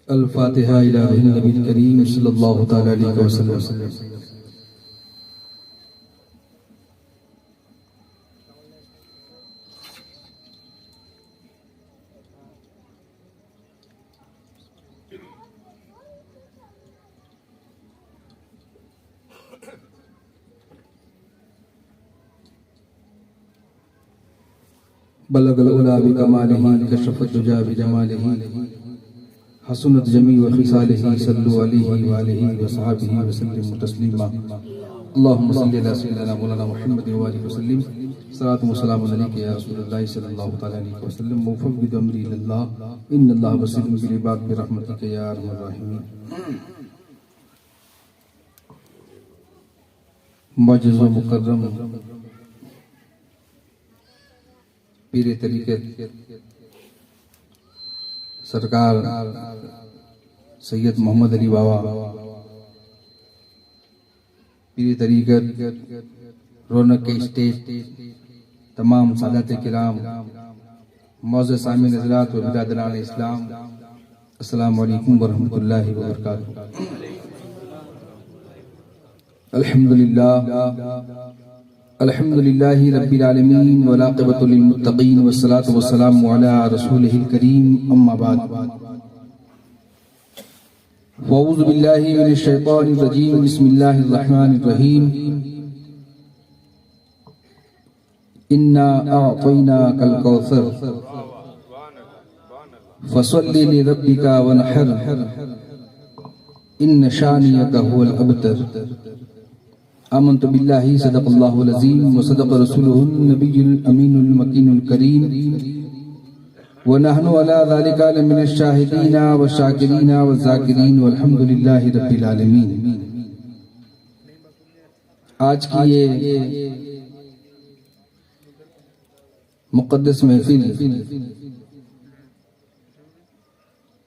अल-फातिहा इला नबील करीम सल्लल्लाहु तआला अलैहि वसल्लम। बलगल उला बिकमालिही कशफत दुजा बिजमालिही हसनत जमी व खिसालिही सल्लु अलैहि व आलिहि व सहाबिही व सल्लिमु तस्लीमा। अल्लाहुम्मा सल्लि अला सय्यिदिना मौलाना मुहम्मद व आलिहि व सल्लिम। सलातु व सलामु अलैका या रसूलल्लाह सल्लल्लाहु तआला अलैहि व सल्लम। मुफव्विद अमरी इलल्लाह इन्नल्लाह बसीरुन बिल इबाद बिरहमतिका या अरहमर राहिमीन। मुअज़्ज़ज़ व मुकर्रम पीर तरीक़त सरकार सैयद मोहम्मद अली बाबा, पीर तरीक़त रौनक के स्टेज, तमाम सादात किराम, मौज़ूद सामीन हज़रात व बिरादरान इस्लाम, अस्सलामु अलैकुम व रहमतुल्लाहि व बरकातुहू। अल्हम्दुलिल्लाहि रब्बिल आलमीन वल आक़िबतु लिल मुत्तक़ीन वस्सलातु वस्सलामु अला रसूलिहिल करीम अम्मा बाद। अऊज़ु बिल्लाहि मिनश शैतानिर रजीम बिस्मिल्लाहिर रहमानिर रहीम। इन्ना अअतैनाकल कौसर फसल्लि लिरब्बिका वन्हर इन्न शानियका हुवल अबतर। आमन्तु बिल्लाहि सदक़ल्लाहुल अज़ीम व सदक़ रसूलुहुन नबियुल अमीनुल मकीनुल करीम व नहनु अला ज़ालिका लमिनश शाहिदीना व शाकिरीना व ज़ाकिरीन वल्हम्दुलिल्लाहि रब्बिल आलमीन। आज की ये मुक़द्दस महफ़िल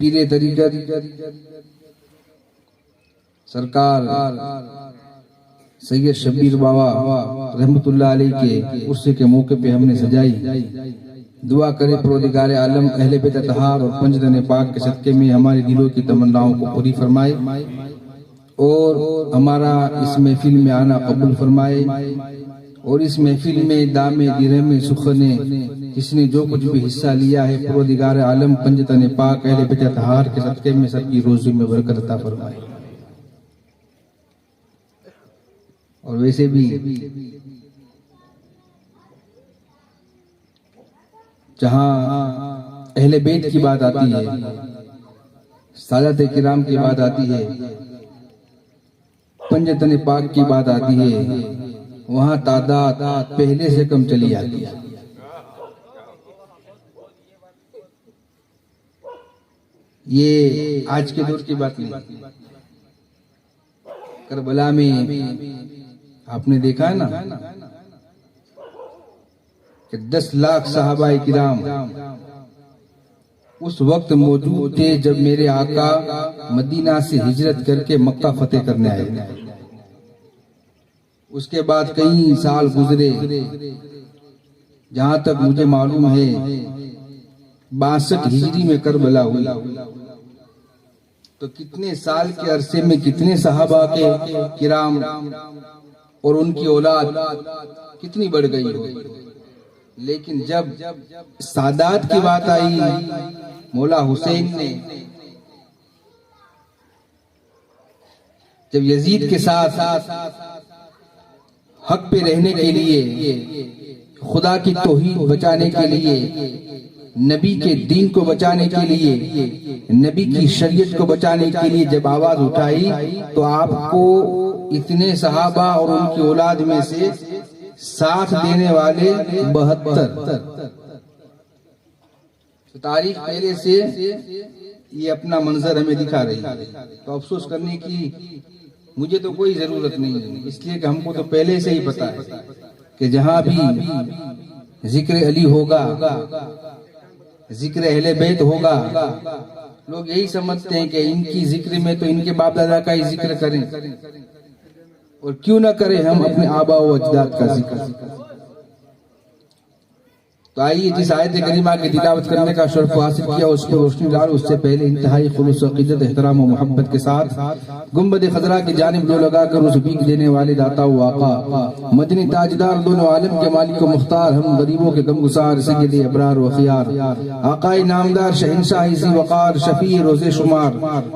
पीर तरीक़त सरकार सैयद शब्बीर बाबा रहमतुल्लाह अलैह के उर्से के मौके पे हमने सजाई। दुआ करे परवरदिगार आलम अहले बैत अतहार और पंजतन पाक के सदके में हमारे दिलों की तमन्नाओं को पूरी फरमाए और हमारा इस महफिल में आना कबूल फरमाए। और इस महफिल में दामे दिरहम सुखने किसने जो कुछ भी हिस्सा लिया है, परवरदिगार आलम पंजतन पाक अहले बैत अतहार के सदके में सबकी रोज़ी में बरकत अता फरमाए। और वैसे भी जहां अहले बैत की बात आती है, सादात किराम की बात आती है, पंजतन पाक की बात आती है, वहां तादाद पहले से कम चली आती है। ये आज के दौर की बात नहीं। करबला में आपने देखा है ना कि 10 लाख सहाबाए किराम उस वक्त मौजूद थे जब मेरे आका मदीना से हिजरत करके मक्का फतेह करने आए। उसके बाद कई साल गुजरे, जहां तक मुझे मालूम है 62 हिजरी में करबला हुई। तो कितने साल के अरसे में कितने सहाबा के किराम और उनकी औलाद कितनी बढ़ गई हो। लेकिन जब सादात की बात आई, मौला हुसैन ने जब यजीद के साथ हक पे रहने के लिए, खुदा की तौहीद बचाने के लिए, नबी के दीन को बचाने के लिए, नबी की शरीयत को बचाने के लिए जब आवाज उठाई, तो आपको इतने सहाबा और उनकी औलाद में से साथ देने वाले 72। तो तारीख पहले से ये अपना मंजर हमें दिखा रही है। तो अफसोस करने की मुझे तो कोई जरूरत नहीं है, इसलिए कि हमको तो पहले से ही पता है कि जहां भी जिक्र अली होगा, जिक्र अहले बैत होगा, लोग यही समझते हैं कि इनकी जिक्र में तो इनके बाप दादा का ही जिक्र करें, और क्यों ना करें हम अपने आबा व अजदाद का जिक्र। तो आइए जिस आयत करीमा की तिलावत करने का शर्फ हासिल किया उस पर रोशनी डाल। उससे पहले इंतहाई खुलूस अक़ीदत एहतराम और मोहब्बत के साथ गुंबद खजरा की जानिब लो लगाकर उस भीख देने वाले दाता व आका मदनी ताजदार दोनों आलम के मालिक व मुख्तार हम गरीबों के गमगुसार सय्यद अबरार व खियार आकाए नामदार शहंशाह इज़्ज़ वक़ार शफी रोज़े शुमार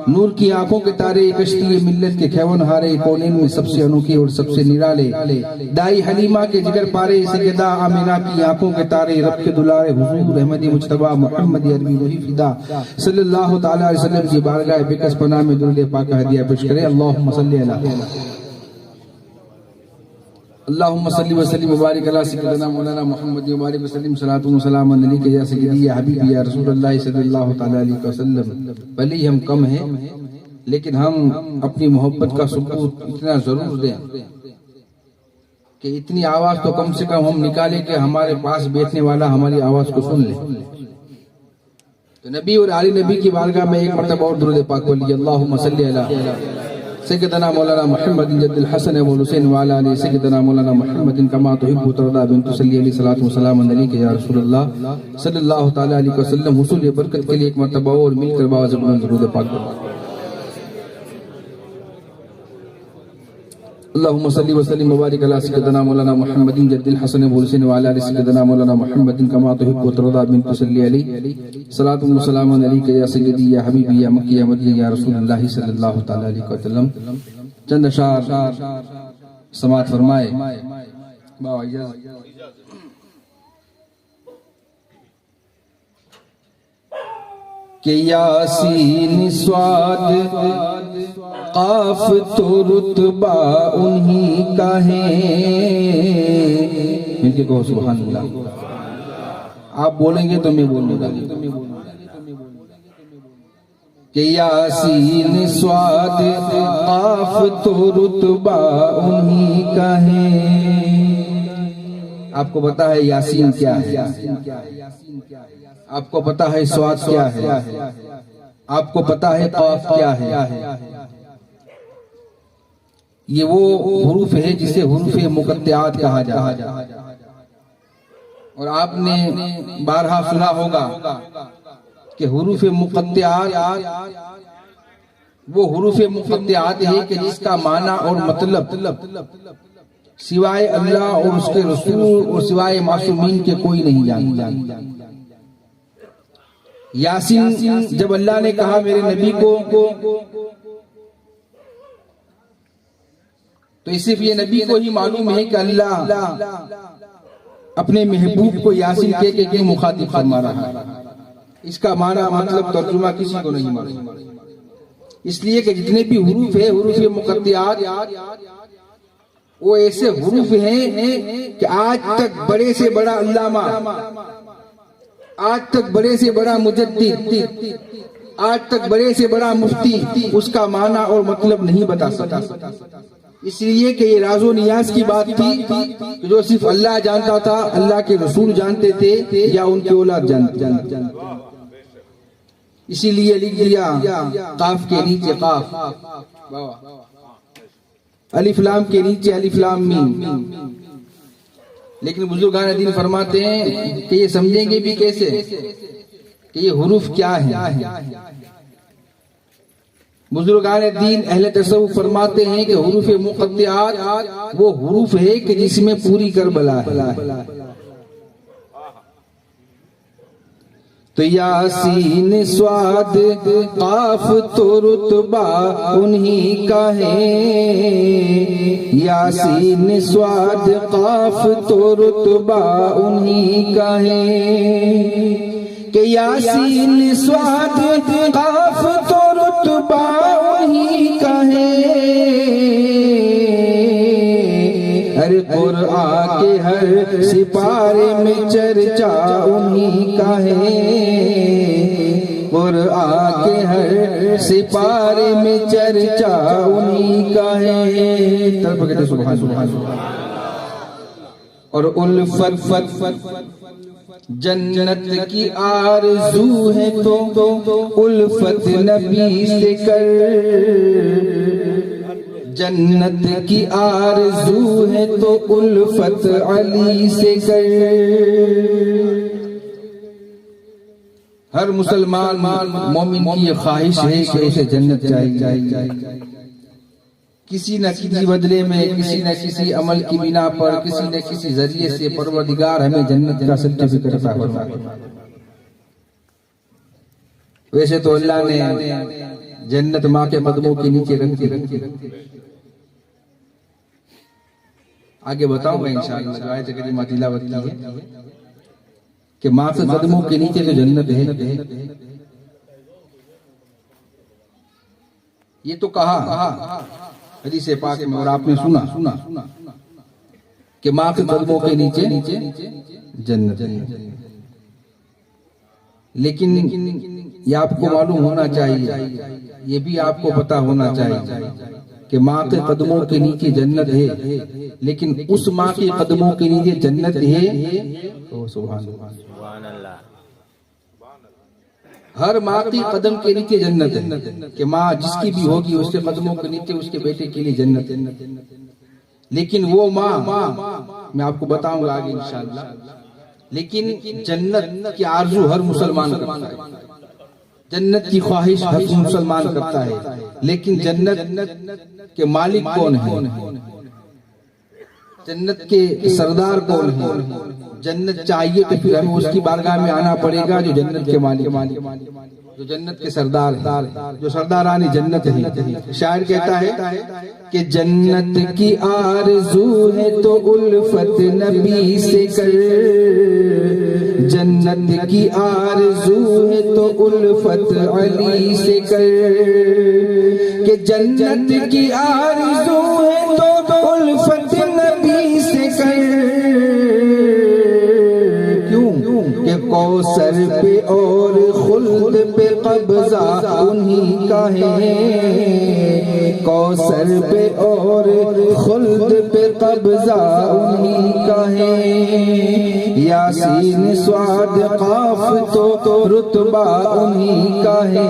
नूर की आंखों के तारे कश्ती मिल्लत के खैवन हारे कौनैन में सबसे अनोखे और सबसे निराले दाई हलीमा के जिगर पारे सैयदा आमिना की आंखों के तारे रब के दुलारे हुजूर अहमदी मुज्तबा मुहम्मदी अरबी वही फिदा सल्लल्लाहु तआला अलैहि वसल्लम की बारगाह बेकस पनाह में दुरूद पाक का हदिया पेश करें। अल्लाहुम्मा सल्ली अला अल्लाहुम्मा सल्ली व सल्लिम व बारिक अला सय्यिदना मौलाना मुहम्मद व बारिक व सल्लिम सलातु व सलाम अलैका या सय्यदी या हबीबी या रसूलुल्लाह सल्लल्लाहु तआला अलैहि वसल्लम। भले ही हम कम हैं लेकिन हम अपनी मोहब्बत का सबूत इतना जरूर दें कि इतनी आवाज तो कम से कम हम निकालें कि हमारे पास बैठने वाला हमारी आवाज को सुन ले। तो नबी और आली नबी की बारगाह में एक मरतबा और दुरूद पाक बोलिए। अल्लाहुम्मा सल्ली अला सय्यदना मौलाना मुहम्मद जद्दुल हसन व हुसैन व अला आलि सय्यदना मौलाना मुहम्मद कमा तुहिब्बु तरदा बिन तुसल्ली अलैहि सलातु व सलाम अलैका या रसूलुल्लाह सल्लल्लाहु तआला अलैहि वसल्लम। हुसूल बरकत के लिए एक मरतबा और मिलकर बावज़ बुलंद दुरूद पाक बोलिए। अल्लाहुम्मा सल्ली व सल्लिम व बारिक अला सय्यदना मौलाना मुहम्मद जद्दुल हसन व हुसैन व अला आलि सय्यदना मौलाना मुहम्मद कमा तुहिब्बु तरदा बिन तुसल्ली अलैहि सलातु व सलाम अलैका या सय्यदी या हबीबी या मक्की या मदनी या रसूलुल्लाह सल्लल्लाहु तआला अलैहि वसल्लम। चंद अशार समाअत फरमाए। बाबा इजाज़त के यासीन स्वाद काफ तो रुतबा उन्हीं का है। मिलके कहो सुभान अल्लाह। आप बोलेंगे तो मैं बोलूंगा कि यासीन स्वाद काफ तो रुतबा उन्हीं का है। आपको पता है यासीन क्या है? आपको पता है स्वाद क्या है? आपको पता है काफ क्या है? ये वो हुरूफ है जिसे हुरूफ मुक़त्तिआत कहा जाता है। और आपने बारहा सुना होगा कि हुरूफ मुक़त्तिआत वो हुरूफ मुक़त्तिआत है कि जिसका माना और मतलब सिवाय अल्लाह और उसके रसूल और सिवाय मासूमीन के कोई नहीं जानता। यासीन जब अल्लाह ने कहा मेरे नबी को तो सिर्फ ये नबी को ही मालूम है कि अल्लाह अपने महबूब को यासीन के क्यों मुखातिब फरमा रहा है। इसका माना मतलब तर्जुमा किसी को नहीं मालूम। इसलिए कि जितने भी हुरूफ है हुरूफ मुक़त्तिआत वो ऐसे हुरूफ हैं कि आज तक बड़े से बड़ा अल्लामा, आज तक बड़े से बड़ा मुजद्दिद, आज तक बड़े से बड़ा मुफ्ती उसका माना और मतलब नहीं बता सका। इसलिए कि ये राजो नियाज की बात थी जो सिर्फ अल्लाह जानता था, अल्लाह के रसूल जानते थे या उनके औलाद जानते। इसीलिए लिख दिया काफ के नीचे काफ, अलिफ लाम के नीचे अलिफ लाम मीम। लेकिन बुजुर्गान दीन फरमाते हैं कि ये समझेंगे भी कैसे कि ये हुरूफ क्या है। बुजुर्गान दीन अहले तसव्वुफ फरमाते हैं कि हुरूफ मुक़त्तिआत वो हुरूफ है कि जिसमें पूरी करबला है। तो यासीन स्वाद काफ तो रुतबा उन्हीं का है। यासीन स्वाद काफ तो रुतबा उन्हीं का है कि यासीन स्वाद काफ तो रुतबा उन्हीं का है। हर कुरआन के हर सिपारे में चर्चा उन्हीं का है। कुरआन के हर सिपारे में चर्चा उन्हीं का है। तरफ कहते सुभान सुभान। और उल्फत जन्नत की आरज़ू है तो उल्फत नबी से कर। जन्नत की आरज़ू है तो उल्फत अली से कर। हर मुसलमान मोमिन की ये ख्वाहिश है कि उसे जन्नत चाहिए। किसी न किसी बदले में, किसी न किसी अमल की बिना पर, किसी न किसी जरिए से परवरदिगार हमें जन्नत का सर्टिफिकेट अता फरमाता है। वैसे तो अल्लाह ने जन्नत माँ के कदमों के नीचे रखी। आगे बताऊंगा इंशाअल्लाह, आयत करीमा तिलावत की है कि माँ के कदमों के नीचे जो जन्नत है, ये तो कहा हदीस पाक में और आपने सुना कि माँ के कदमों के नीचे जन्नत। लेकिन ये आपको मालूम होना चाहिए, ये भी आपको पता होना चाहिए कि माँ के कदमों के नीचे जन्नत है, लेकिन उस माँ के कदमों के नीचे जन्नत है। सुभान अल्लाह। हर माँ की कदम के नीचे जन्नत है कि माँ जिसकी भी होगी उसके कदमों के नीचे उसके बेटे के लिए जन्नत है। लेकिन वो माँ मैं आपको बताऊंगा आगे इंशाअल्लाह। लेकिन जन्नत की आरज़ू हर मुसलमान करता है, जन्नत की ख्वाहिश हर मुसलमान करता है, लेकिन जन्नत के मालिक कौन है, जन्नत के सरदार कौन है? जन्नत चाहिए तो फिर हमें उसकी बारगाह में आना पड़ेगा जो जन्नत के मालिक, जो जन्नत के सरदार है, जो सरदारानी जन्नत है। शायर कहता है कि जन्नत की आरज़ू है तो उल्फत नबी से कर, जन्नत की आरज़ू है तो उल्फत अली से कर, कि जन्नत की आरज़ू है तो उल्फत नबी से कर। कि कौसर पे और खुल्द पे कब्जा उन्हीं का है, कौसर पे और खुल्द पे कब्जा उन्हीं का है, यासीन स्वाद काफ तो रुतबा उन्हीं का है,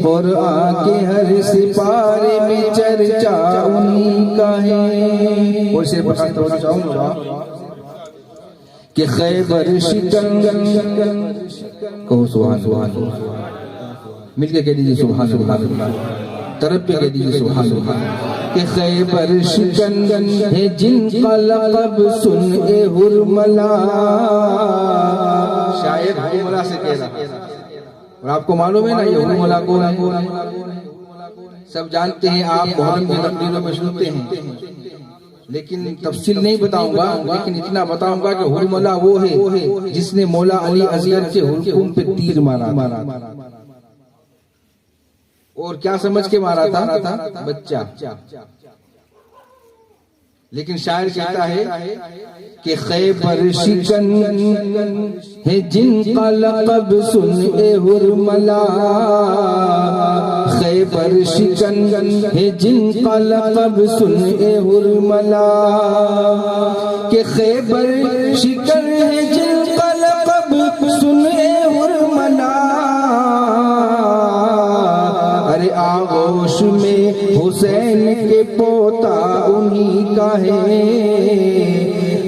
कुरान के हर सिपारे में चर्चा उन्हीं का है। और से बताता होना चाहूँगा कि खैबर शिकंगन कहो सुभान अल्लाह, मिलके कह दीजिए सुभान अल्लाह, तरफ पे कह दीजिए सुभान अल्लाह। कि खैबर शिकंगन है जिनका लक़ब सुन ए हुरमला, शायद हुरमला से कह रहा। और आपको मालूम है ना ये हुरमला कौन है? सब जानते हैं, आप मुहर्रम की तकरीरों में सुनते हैं, लेकिन तफसील नहीं बताऊंगा। लेकिन इतना बताऊंगा कि हुरमला वो है जिसने मौला अली असगर के हुल्कुम पे तीर मारा। और क्या समझ के मारा था? बच्चा। लेकिन शायर कहता है कि खैबर शिकन है जिनका लक़ब सुन ए हुरमला, खैबर शिकन है जिनका लक़ब सुन ए हुरमला, कि खैबर शिकन है जिनका लक़ब सुन ए हुरमला। अरे आगोश में हुसैन के पोता उन्हीं का है,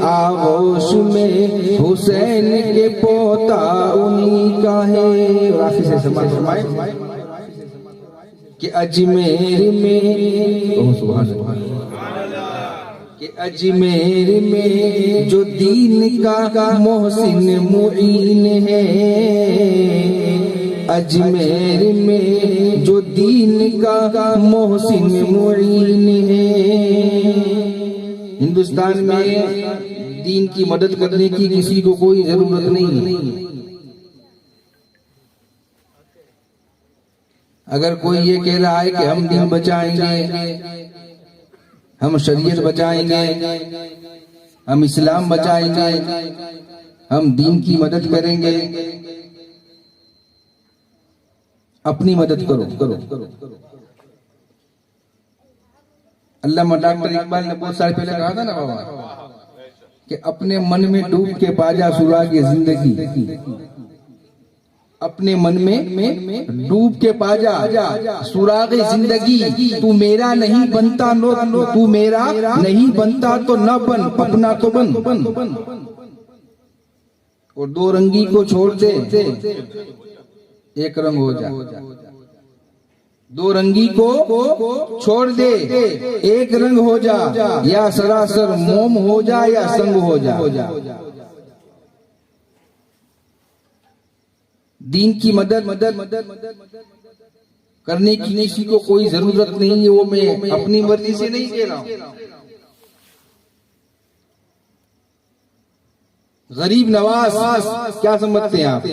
आगोश में हुसैन के पोता उन्हीं का है। राखी से समाज फरमाए कि अजमेर में, सुभान कि अजमेर में जो दीन का मोहसिन मुईन है, अजमेर में जो दीन का मोहसिन मुईन है। हिंदुस्तान में दीन की मदद करने की किसी को कोई जरूरत नहीं है। अगर कोई ये कह रहा है कि हम दीन बचाएंगे, हम शरीयत बचाएंगे, हम इस्लाम बचाएंगे, हम दीन की मदद करेंगे, अपनी मदद करो। अल्लामा डॉक्टर इकबाल ने बहुत साल पहले कहा था ना बाबा कि अपने मन में डूब के बाजा सुरागे जिंदगी, अपने मन में डूब के बाजा सुरागे जिंदगी, तू मेरा नहीं बनता नो, तू मेरा नहीं बनता तो न बन, अपना तो बन। और दो रंगी को छोड़ दे एक रंग हो जा। दो रंगी को छोड़ दे एक रंग हो जा, या सरासर मोम हो जा या संग हो जा। दीन की मदद करने की किसी को कोई जरूरत नहीं है, वो मैं अपनी मर्जी से नहीं कह रहा हूं। गरीब नवाज क्या समझते हैं आप?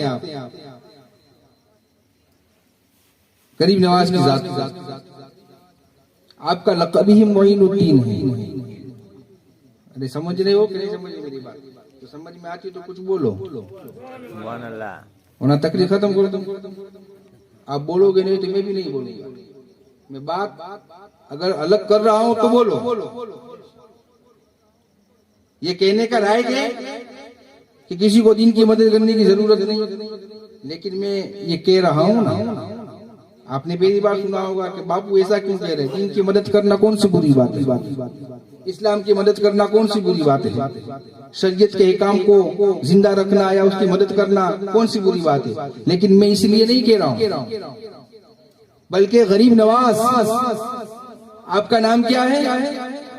गरीब नवाज की जात, आपका लक़ब ही मोइनुद्दीन है। अरे समझ रहे हो कि नहीं समझ रहे मेरी बात? तो समझ में आती तो कुछ बोलो। वरना तकलीफ खत्म कर दो। आप बोलोगे नहीं तो मैं भी नहीं बोलूंगा। मैं बात अगर अलग कर रहा हूं तो बोलो। ये कहने का राइट है कि किसी को दीन की मदद करने की जरूरत नहीं, लेकिन मैं ये कह रहा हूं ना, आपने पहली बार सुना होगा कि बापू ऐसा क्यों कह रहे हैं? दीन की मदद करना कौन सी बुरी बात है? इस्लाम की मदद करना कौन सी बुरी बात है? शरीयत के अहकाम को जिंदा रखना या उसकी मदद करना कौन सी बुरी बात है? लेकिन मैं इसलिए नहीं कह रहा हूं, बल्कि गरीब नवाज, आपका नाम क्या है?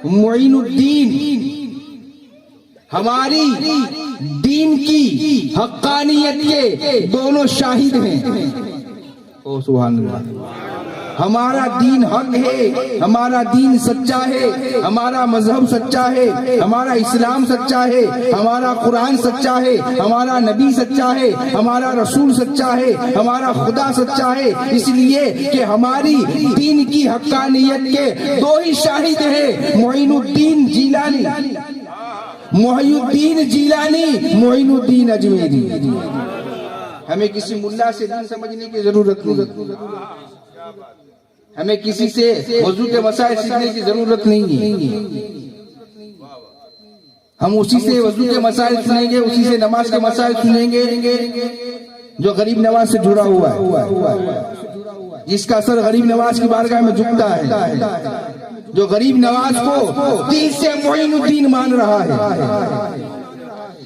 मोइनुद्दीन। हमारी दीन की हक्कानियत के दोनों शाहिद हैं। ओ सुभान अल्लाह। हमारा दीन हक है, हमारा दीन सच्चा है, हमारा मजहब सच्चा है, हमारा इस्लाम सच्चा है, हमारा कुरान सच्चा है, हमारा नबी सच्चा है, हमारा रसूल सच्चा है, हमारा खुदा सच्चा है। इसलिए कि हमारी दीन की हक्कानियत के दो ही शाहिद है, मोइनुद्दीन जिलानी, मोहिउद्दीन जिलानी, मोइनुद्दीन अजमेरी। हमें किसी मुल्ला से दीन समझने की जरूरत नहीं, हमें किसी से वजू के मसाइल सीखने की जरूरत नहीं है। हम उसी से वजू के मसाइल सुनेंगे, उसी से नमाज के मसाइल सुनेंगे जो गरीब नवाज से जुड़ा हुआ है, जिसका सर गरीब नवाज की बारगाह में झुकता है, जो गरीब नवाज को दिल से मोइनुद्दीन मान रहा है।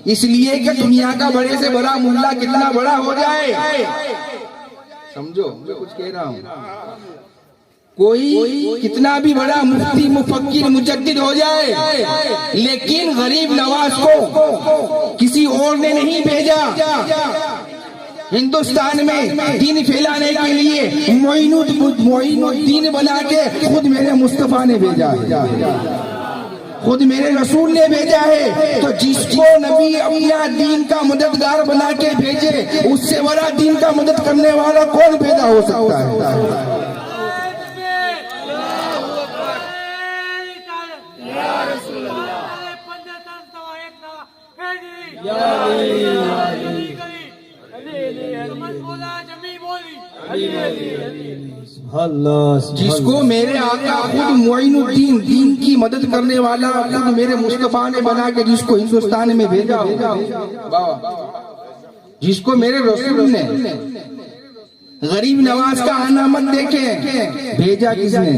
इसलिए कि दुनिया का बड़े से बड़ा मुल्ला कितना बड़ा हो जाए, समझो मैं कुछ कह रहा हूँ, कोई कितना भी बड़ा मुफ्ती मुफक्किर मुजद्दिद हो जाए, लेकिन गरीब नवाज को किसी और ने नहीं भेजा हिंदुस्तान में दीन फैलाने के लिए। मोइनुद्दीन बना के खुद मेरे मुस्तफा ने भेजा है, खुद मेरे रसूल ने भेजा है। तो जिसको नबी अपना दीन का मददगार बना के भेजे, उससे बड़ा दीन का मदद करने वाला कौन पैदा हो सकता है? जिसको मेरे आका खुद मोइनुद्दीन दीन की मदद करने वाला खुद मेरे मुस्तफा ने बना के जिसको हिंदुस्तान में भेजा, जिसको मेरे रसूल ने, गरीब नवाज का आना मत देखें, भेजा किसने?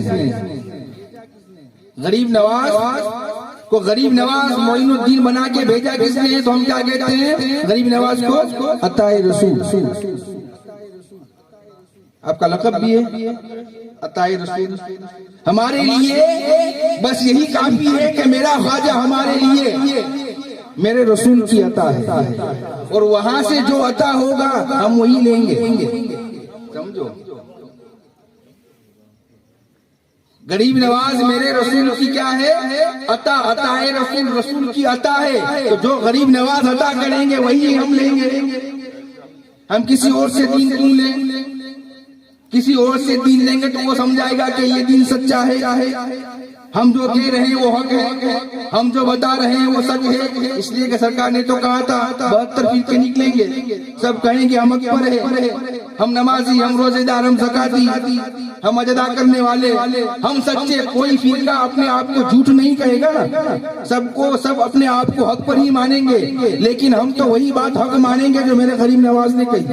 गरीब नवाज को गरीब नवाज मोइनुद्दीन बना के भेजा किसने? तो हम क्या कहते हैं? गरीब नवाज को अताए रसूल। आपका लक़ब भी है अताए रसूल। हमारे लिए बस यही काफी है कि मेरा ख्वाजा हमारे लिए मेरे रसूल की अता है, और वहां से जो अता होगा हम वही लेंगे। समझो, गरीब नवाज मेरे रसूल की क्या है? अता। अताए रसूल, रसूल की अता है। तो जो गरीब नवाज अता करेंगे वही हम लेंगे। हम किसी और से दीन क्यों लें? किसी और से दीन लेंगे तो वो समझाएगा कि ये दीन सच्चा है। हम जो कह रहे हैं वो हक है, हम जो बता रहे हैं वो सच है। इसलिए कि सरकार ने तो कहा था 72 फिरके निकलेंगे, सब कहेंगे हम हक पर है, हम नमाजी, हम रोजेदार, हम ज़काती, हम अदा करने वाले, हम सच्चे। कोई फिरका अपने आप को झूठ नहीं कहेगा ना, सबको सब अपने आप को हक पर ही मानेंगे। लेकिन हम तो वही बात हक मानेंगे जो मेरे गरीब नवाज ने कही,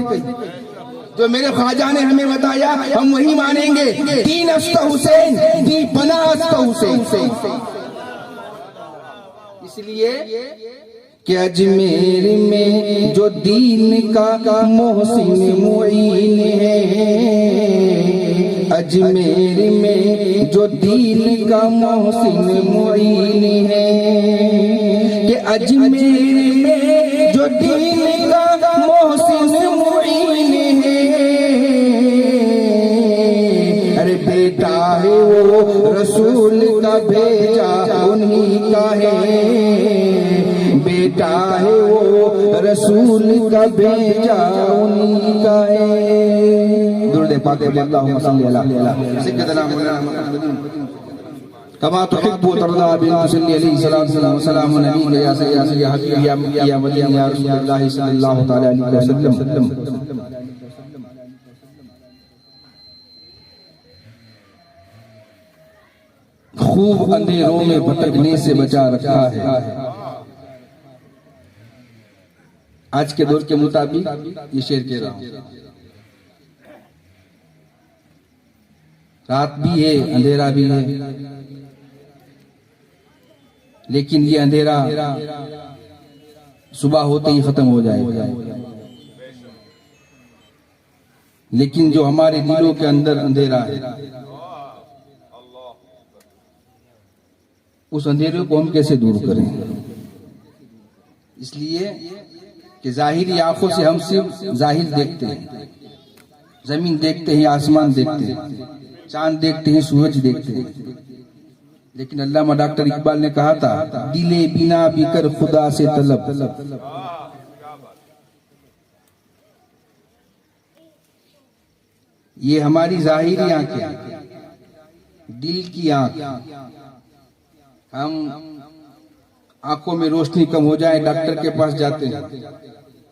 जो मेरे ख्वाजा ने हमें बताया, हम वही मानेंगे। दीन अस्त हुसैन, दी बना अस्त हुसैन। इसलिए कि अजमेर में जो दीन का मोहसिन मुईन है, अजमेर में जो दीन का मोहसिन मुईन है, कि अजमेर में जो दीन का मोहसिन मुईन है, अरे बेटा है वो रसूल का भेजा उन्हीं का है, बेटा है वो रसूल का भेजा उन्हीं का है। दुरूद पाक पढ़िए, अल्लाहुम्मा सल्ली अला सय्यिदना मुहम्मद कमा तुहिब्बु तर्दा बिन सल्ली अलैहि सलाम सलाम अलैका या सय्यदी या हबीबी या मदनी या रसूलुल्लाह सल्लल्लाहु तआला अलैहि वसल्लम। खूब अंधेरों में भटकने से बचा रखा है। आज के दौर के मुताबिक ये शेर कह रहा हूं, रात भी है अंधेरा भी है, लेकिन ये अंधेरा सुबह होते ही खत्म हो जाएगा। लेकिन जो हमारे दिलों के अंदर अंधेरा है, उस अंधेरे को हम कैसे दूर करें? इसलिए कि जाहिरी आंखों से हम सिर्फ जाहिर देखते हैं, जमीन देखते हैं, आसमान देखते हैं, चांद देखते हैं, सूरज देखते हैं। लेकिन अल्लामा डॉक्टर इकबाल ने कहा था, दिले बिना बिकर खुदा से तलब। ये हमारी जाहिरी आंखें, दिल की आंख। हम आंखों में रोशनी कम हो जाए डॉक्टर के पास जाते हैं,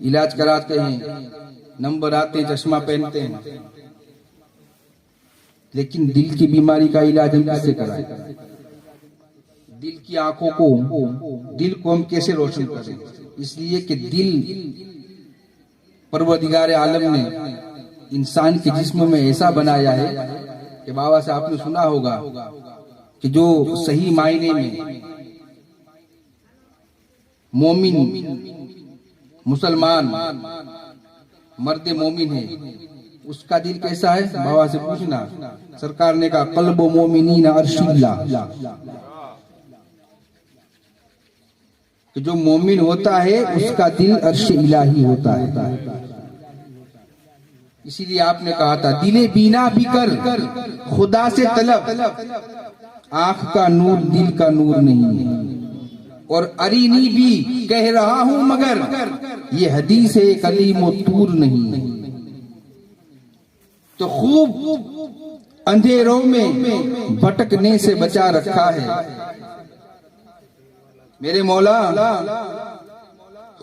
इलाज कराते हैं, नंबर आते हैं, चश्मा पहनते हैं, लेकिन दिल की बीमारी का इलाज हम कैसे कराएं? दिल की आंखों को, दिल को हम कैसे रोशन करें? इसलिए कि दिल परवरदिगार आलम ने इंसान के जिस्म में ऐसा बनाया है कि बाबा से आपने सुना होगा कि जो सही मायने में मोमिन मुसलमान मर्द मोमिन है, उसका दिल कैसा है? बाबा से पूछना। सरकार ने कहा, कल्ब मोमिनीन अर्शिल्ला, कि जो मोमिन होता है उसका दिल अर्श इलाही होता है। इसीलिए आपने कहा था, दिले बीना भी कर खुदा से तलब, आंख का नूर दिल का नूर नहीं है। और अरीनी भी कह रहा हूं मगर ये हदीस है कलीमो तूर नहीं है। तो खूब अंधेरों में भटकने से बचा रखा है मेरे मौला,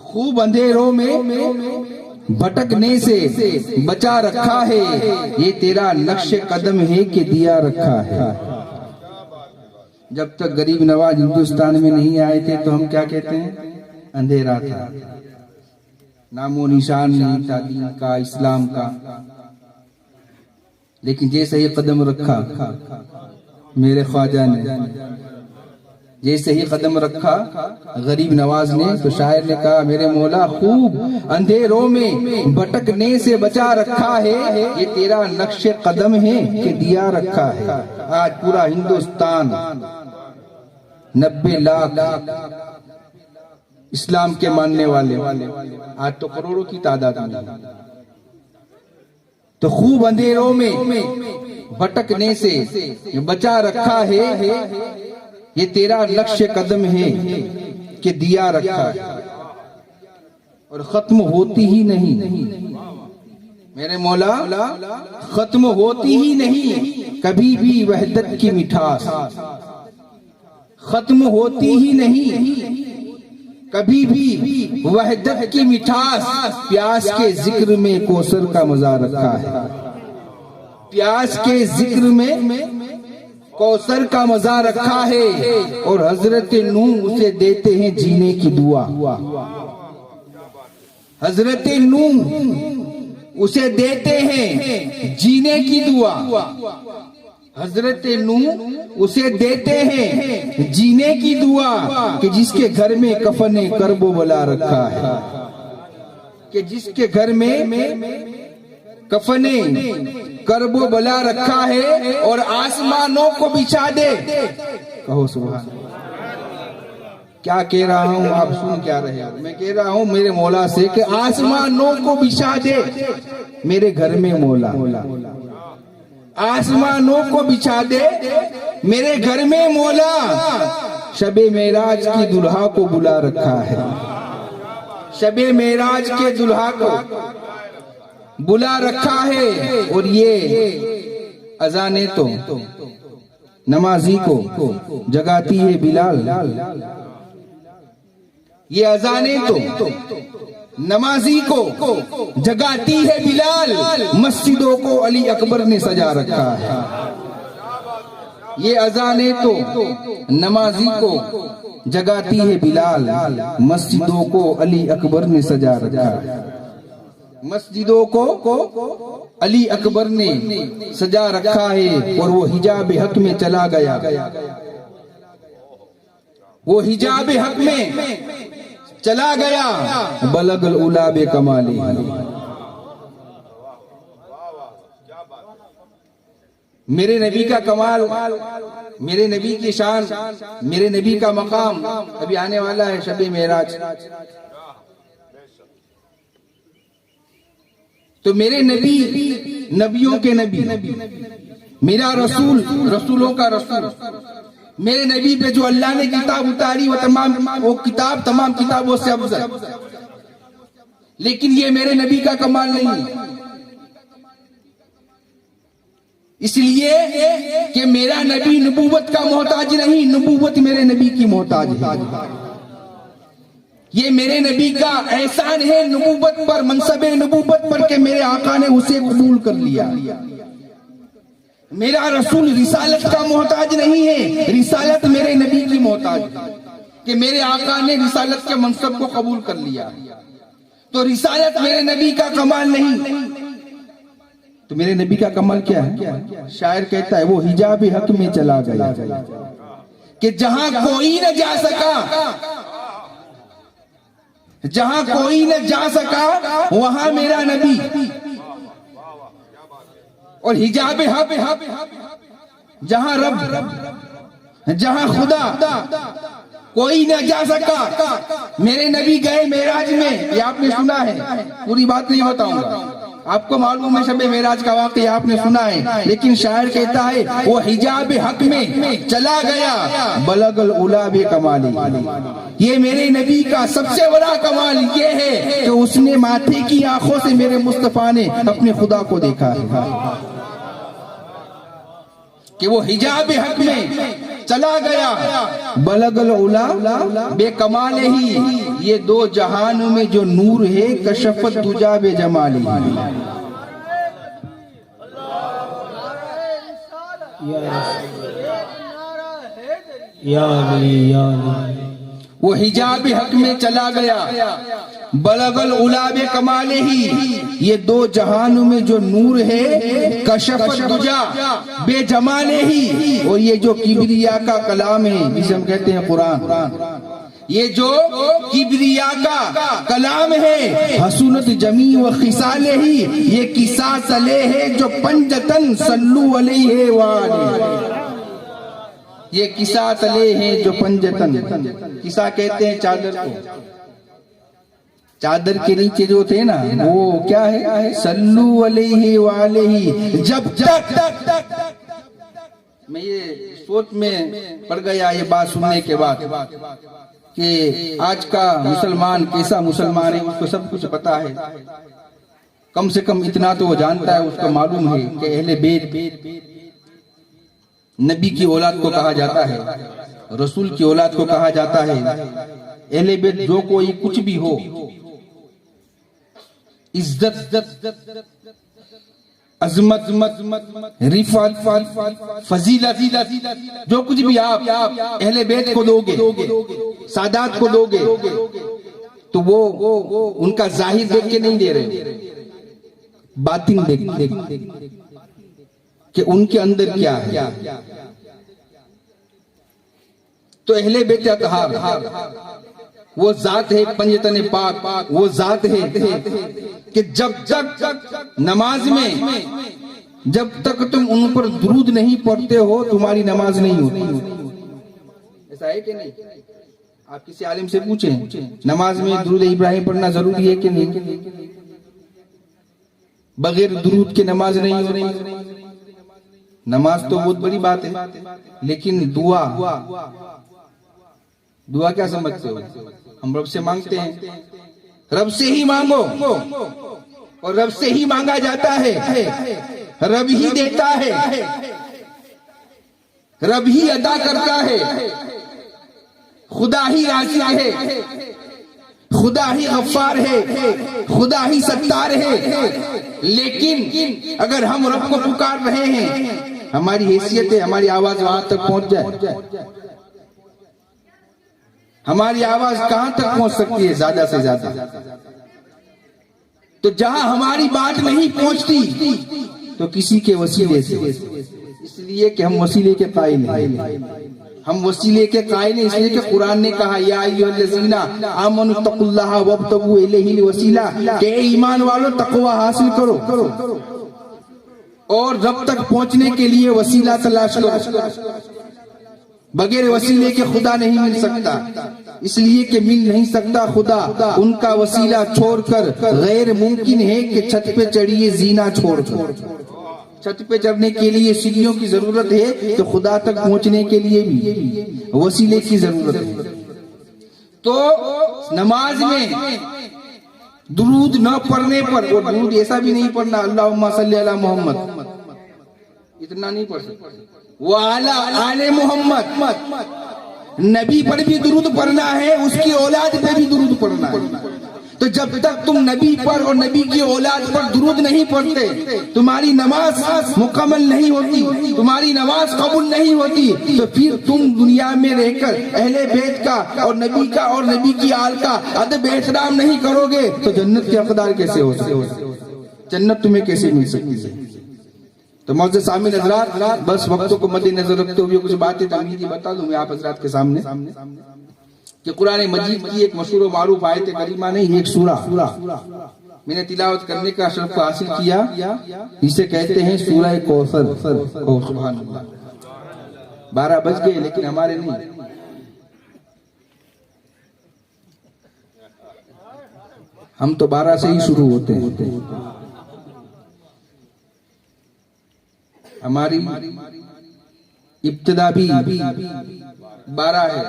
खूब अंधेरों में भटकने से बचा रखा है, ये तेरा नक्शे कदम है कि दिया रखा है। जब तक गरीब नवाज हिंदुस्तान में नहीं आए थे तो हम क्या कहते हैं? अंधेरा था, नामो निशान नहीं था दीन का, इस्लाम का। लेकिन जैसे ही कदम रखा मेरे ख्वाजा ने, जैसे ही कदम रखा गरीब नवाज ने, तो शायर ने कहा, मेरे मौला खूब अंधेरों में भटकने से बचा रखा है, ये तेरा नक्शे कदम है कि दिया रखा है। आज पूरा हिंदुस्तान 90 लाख इस्लाम के मानने वाले, आज तो करोड़ों की तादाद में। तो खूब अंधेरों में भटकने से बचा रखा है, ये तेरा लक्ष्य कदम है कि दिया रखा है, और खत्म होती ही नहीं मेरे मौला, खत्म होती ही नहीं कभी भी वहदत की मिठास, खत्म होती ही नहीं कभी भी वहदत की मिठास। प्यास के जिक्र में कौसर का मजा रखा है, प्यास के जिक्र में कौसर का मजा रखा है, और हजरत नूह उसे देते हैं जीने की दुआ। हजरत नूह उसे देते हैं जीने की दुआ। हजरत नूह उसे देते हैं जीने की दुआ कि जिसके घर में कफने करबो बला रखा है, कि जिसके घर में कफने करबो बला रखा है और आसमानों को बिछा दे। कहो सुभान। क्या कह रहा हूं, आप सुन क्या रहे हो? मैं कह रहा हूं मेरे मौला से कि आसमानों को बिछा दे मेरे घर में मौला, आसमानों को बिछा दे मेरे घर में मौला। शबे मेराज की दुल्हा को बुला रखा है, शबे मेराज के दुल्हा को बुला रखा है। और ये अजाने तो नमाजी को जगाती है बिलाल, ये अजाने तो नमाजी को जगाती है बिलाल। मस्जिदों को अली अकबर ने सजा रखा है। ये अजाने तो नमाजी को जगाती है बिलाल, मस्जिदों को अली अकबर ने सजा रखा है। मस्जिदों को अली अकबर ने सजा रखा है। और वो हिजाब हक में चला गया, वो हिजाब हक में चला गया। बलगल उला बे कमाली। मेरे नबी का कमाल, मेरे नबी की शान, मेरे नबी का मकाम अभी आने वाला है शबे मेराज। तो मेरे नबी नबियों के नबी, मेरा रसूल रसूलों का रसूल, मेरे नबी पे जो अल्लाह ने किताब उतारी वो किताब तमाम किताबों से अफजल। लेकिन ये मेरे नबी का कमाल नहीं, इसलिए कि मेरा नबी नबूवत का मोहताज नहीं, नबूवत मेरे नबी की मोहताज है। ये मेरे नबी का एहसान है नबूवत पर, मनसबे नबूवत पर, कि मेरे आका ने उसे कबूल कर लिया। मेरा रसूल रिसालत का मोहताज नहीं है, रिसालत मेरे नबी की मोहताज है कि मेरे आका ने रिसालत के मनसब को कबूल कर लिया। तो रिसालत मेरे नबी का कमाल नहीं, तो मेरे नबी का कमाल क्या है? शायर कहता है वो हिजाब हक में चला गया कि जहां कोई न जा सका, जहां कोई न जा सका वहां मेरा नबी। और हिजाब हक जहां रब, जहां खुदा कोई न जा सका, मेरे नबी गए मेराज में। ये आपने सुना है, पूरी बात नहीं बताऊंगा, आपको मालूम है शबे मेराज का वाक़या आपने सुना है। लेकिन शायर कहता है वो हिजाब हक में चला गया, बलगल उला बे कमाली। ये मेरे नबी का सबसे बड़ा कमाल ये है कि उसने माथे की आंखों से मेरे मुस्तफा ने अपने खुदा को देखा है, कि वो हिजाब हक में चला गया। बलगल उला बेकमाल ही, ये दो जहानों में जो नूर है कशफत दुजा बे जमाली। वो हिजाब हक में चला गया, बलगल उलाबे कमाले ही, ये दो जहानों में जो नूर है कशफत दुजा बेजमाले ही। और ये जो किबरिया का कलाम है जिसे हम कहते हैं कुरान, ये जो किबरिया का कलाम है हसूनत जमी व खिसाले ही, ये किसा सले है जो पंजतन सल्लू अलैहि वाले। ये किसा तले हैं जो पंजतन, किसा कहते हैं चादर को, चादर के नीचे जो थे ना वो क्या है, सल्लू अलैहि वालेही। जब तक मैं ये सोच में पड़ गया ये बात सुनने के बाद कि आज का मुसलमान कैसा मुसलमान है, उसको सब कुछ पता है। कम से कम इतना तो वो जानता है, उसको मालूम है कि अहले बैत नबी की औलाद को कहा जाता है, रसूल की औलाद को कहा जाता है। अहले बैत जो कोई कुछ भी हो, इज्जत, अजमत, रिफत, फजीलत, जो कुछ भी आप अहले बैत को दोगे, सादात को दोगे, तो वो उनका जाहिर देख के नहीं दे रहे, बातिन देख। कि उनके अंदर क्या है। तो अहले बेत अतहार वो जात है, पंजतन पाक वो जात है कि जब तक नमाज में जब तक तुम उन पर दुरूद नहीं पढ़ते हो तुम्हारी नमाज नहीं होती। ऐसा है कि नहीं? आप किसी आलिम से पूछें नमाज में दुरूद इब्राहिम पढ़ना जरूरी है कि नहीं? बगैर दुरूद के नमाज नहीं हो रही। नमाज तो बहुत बड़ी बात है, लेकिन दुआ क्या समझते हो? हम रब से मांगते हैं, रब से ही मांगो और रब से ही मांगा जाता है। रब ही देता है, रब ही अदा करता है, खुदा ही राज़ी है, खुदा ही गफ्फार है, खुदा ही सत्तार है। लेकिन अगर हम रब को पुकार रहे हैं, हमारी हैसियत है हमारी आवाज वहां तक पहुंच जाए। हमारी आवाज कहां तक पहुंच सकती है? ज्यादा से ज्यादा। तो जहां हमारी बात नहीं पहुंचती तो किसी के वसीले से, इसलिए कि हम वसीले के कायल हैं। हम वसीले के कायल हैं इसलिए कि कुरान ने कहा या अय्युहल्लज़ीना आमनु तक़ुल्लाहा वब्तगू इलैहिल वसीला, कि ईमान वालों तकवा हासिल करो और रब तक पहुंचने के लिए वसीला तलाश करो। बगैर वसीले के खुदा नहीं मिल सकता, इसलिए कि मिल नहीं सकता खुदा उनका वसीला छोड़कर। गैर मुमकिन है कि छत पे चढ़िए जीना छोड़कर। छत पे चढ़ने के लिए सीढ़ियों की जरूरत है, तो खुदा तक पहुंचने के लिए भी वसीले की जरूरत है। तो नमाज में दुरूद न पढ़ने पर, और दुरूद ऐसा भी नहीं पढ़ना अल्लाहुम्मा सल्ली अला मोहम्मद, इतना नहीं पढ़ सकते। वो आले मोहम्मद, नबी पर भी दुरूद पढ़ना है, उसकी औलाद पे भी दुरूद पढ़ना है। तो जब तक तुम नबी पर और नबी की औलाद पर दुरूद नहीं पढ़ते तुम्हारी नमाज मुकम्मल नहीं होती, तुम्हारी नमाज कबूल नहीं होती। तो फिर तुम दुनिया में रहकर अहले बैत का और नबी की आल का अदब एहतराम नहीं करोगे तो जन्नत के हकदार कैसे हो सकते? जन्नत तुम्हें कैसे मिल सकती है? तो मौजूद सामिन हजरात, बस वक्तों को मद्देनजर रखते हुए कुछ बातें तमीज़ी बता दूं मैं आप हजरात के सामने कि कुरान मजीद की एक मशहूर व मारूफ आयत करीमा नहीं, एक सूरा मैंने तिलावत करने का शर्फ हासिल किया, इसे कहते हैं सूरा कौसर। सुभान अल्लाह, 12 बज गए लेकिन हमारे नहीं। हम तो 12 से ही शुरू होते हैं। हमारी इब्तिदा भी 12 है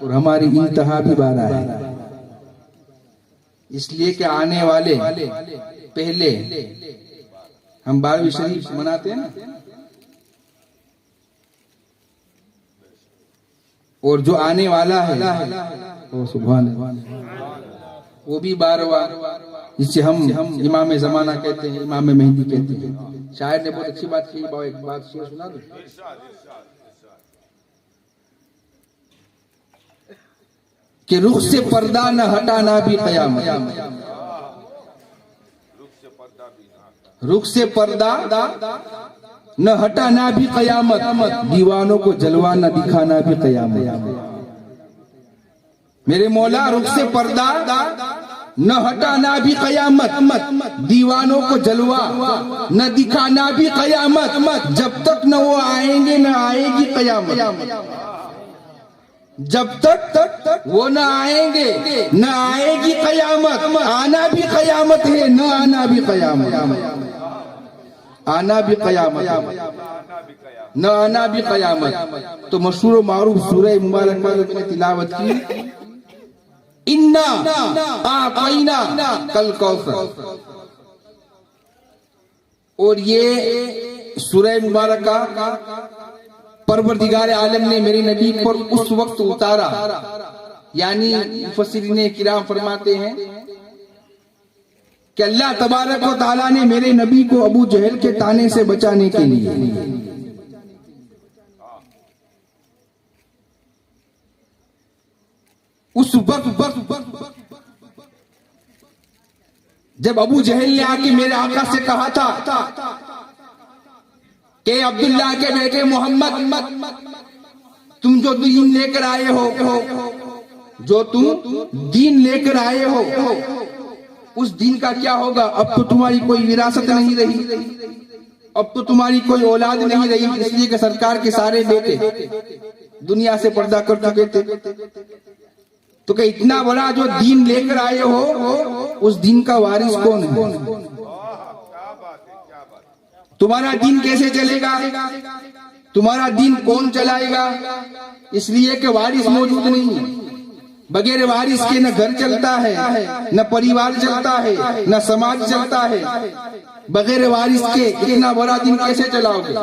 और हमारी इंतहा भी 12 है। इसलिए कि आने वाले पहले हम 12वीं शरीफ मनाते हैं ना, और जो आने वाला है वो सुभान अल्लाह वो भी 12वां, जिसे हम इमाम ज़माना कहते हैं, इमाम मेहंदी कहते हैं। शायर ने बहुत अच्छी बात की, एक बात शेर सुना दो। कि रुख से पर्दा न हटाना भी क़यामत, रुख से पर्दा न हटाना भी क़यामत, दीवानों को जलवा न दिखाना भी क़यामत। मेरे मौला रुख से पर्दा न हटाना भी क़यामत, दीवानों को जलवा न दिखाना भी क़यामत। जब तक न वो आएंगे न आएगी क़यामत, जब तक वो न आएंगे न आएगी क़यामत। आना भी क़यामत है, न आना भी क़यामत, आना भी क़यामत, न आना भी क़यामत। तो मशहूर मारूफ सूरह मुबारक में मैंने तिलावत की, इन्ना आतैना कल कौसर। और ये सूरह मुबारक का परवरदिगार आलम ने मेरे नबी पर उस वक्त उतारा, यानी मुफस्सिरीन किराम फरमाते हैं कि अल्लाह तबारक व तआला ने मेरे नबी को अबू जहल के ताने से बचाने के लिए उस वक्त जब अबू जहल ने आके मेरे आका से कहा था कि अब्दुल्ला के बेटे मोहम्मद, तुम जो दीन लेकर आए हो, जो तुम दीन लेकर आए हो, उस दीन का क्या होगा? अब तो तुम्हारी कोई विरासत नहीं रही, अब तो तुम्हारी कोई औलाद नहीं रही, इसलिए कि सरकार के सारे बेटे दुनिया से पर्दा कर चुके थे। तो कि इतना बड़ा जो दीन लेकर आए हो, उस दीन का वारिस कौन है? तुम्हारा दीन कैसे चलेगा? तुम्हारा दीन कौन चलाएगा? इसलिए कि वारिस मौजूद नहीं है। बगैर वारिस के न घर चलता है, न परिवार चलता है, न समाज चलता है। बगैर वारिस के इतना बड़ा दिन कैसे चलाओगे?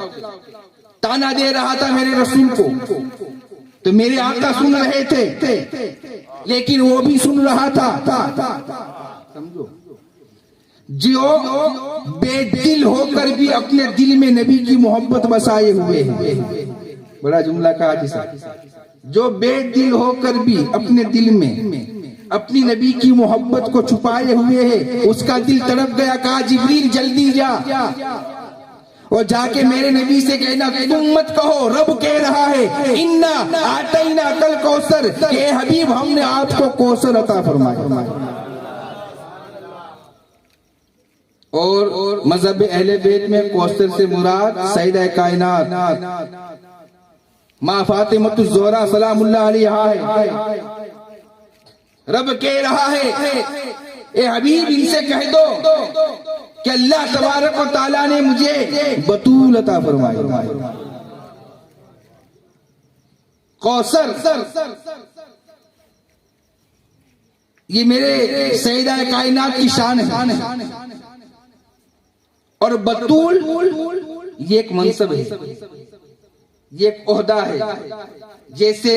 ताना दे रहा था मेरे रसूल को, तो मेरे आका सुन रहे थे, लेकिन वो भी सुन रहा था। समझो, जो बेदिल होकर भी अपने दिल में नबी की मोहब्बत बसाए हुए हैं। बड़ा जुमला कहा जिसा, जो बेदिल होकर भी अपने दिल में अपनी नबी की मोहब्बत को छुपाए हुए है, उसका दिल तड़प गया। कहा जिब्रील जल्दी जा और जाके मेरे नबी से कहना, तुम मत कहो, रब कह रहा है, इन्ना आतैना कल कौसर, के हबीब हमने आपको कौसर अता फरमाया। और मजहब अहले बैत में कौसर से मुराद सैयदा कायनात मां फातिमा ज़ोहरा सलामुल्लाह अलैहा है। रब कह रहा है, ए हबीब इनसे कह दो कि अल्लाह तबारक व तआला ने मुझे बतूल अता फरमाया। कौसर ये मेरे सैयदा कायनात की शान है, और बतूल ये एक मनसब है, ये एक ओहदा है। जैसे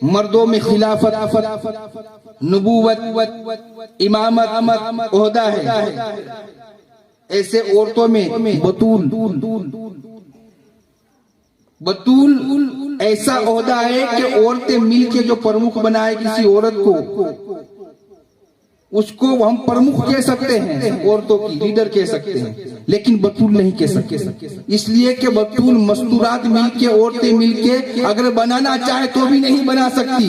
मर्दों में खिलाफत, नबूवत, इमामत ओहदा है, ऐसे औरतों में बतूल ऐसा ओहदा है कि औरतें मिलके जो प्रमुख बनाए किसी औरत को, उसको हम प्रमुख कह सकते हैं, औरतों की लीडर कह सकते हैं, लेकिन बतूल नहीं कह सकते। इसलिए कि बतूल मस्तूरात मिलके, औरतें मिलके अगर बनाना चाहे तो भी नहीं बना सकती,